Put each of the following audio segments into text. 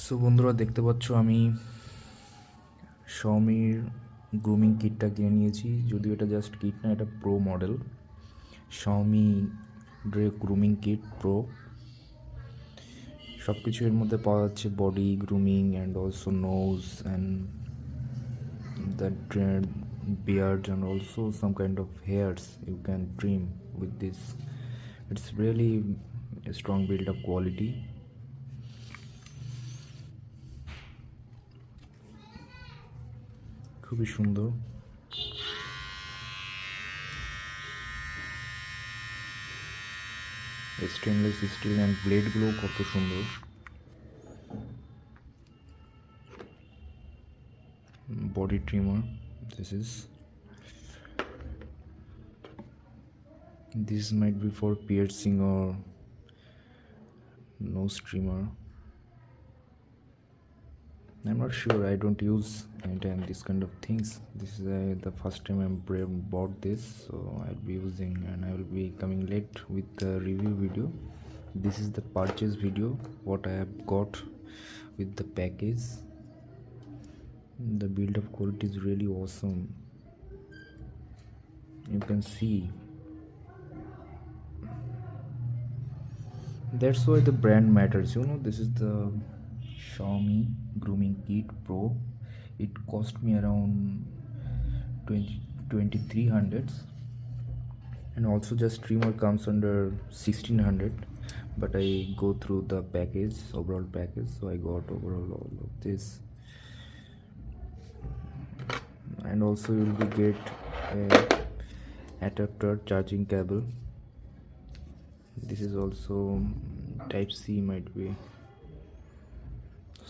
So বন্ধুরা দেখতে পাচ্ছ আমি Xiaomiর গ্রুমিং কিটটা কিনে নিয়েছি। যদিও এটা জাস্ট কিট না, এটা pro model Xiaomi grooming kit pro. সব কিছু এর মধ্যে পাওয়া যাচ্ছে, body grooming and also nose and the beard and also some kind of hairs you can trim with this. It's really a strong build up quality. খুবই সুন্দর। Stainless steel and ব্লেডগুলো কত সুন্দর। Body trimmer, this might be for piercing or nose trimmer. I'm not sure, I don't use anytime this kind of things. This is the first time I bought this, so I'll be using and I will be coming late with the review video. This is the purchase video, what I have got with the package. The build of quality is really awesome. You can see, that's why the brand matters, you know. This is the Xiaomi Grooming Kit Pro. It cost me around 2300, and also just trimmer comes under 1600, but I go through the package, overall package, so I got overall all of this. And also you will be get a adapter charging cable. This is also type C, might be.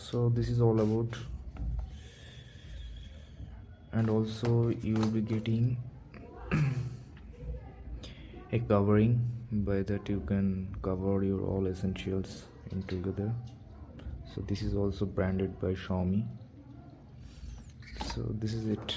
So this is all about, and also you will be getting a covering. By that you can cover your all essentials in together. So this is also branded by Xiaomi. So this is it.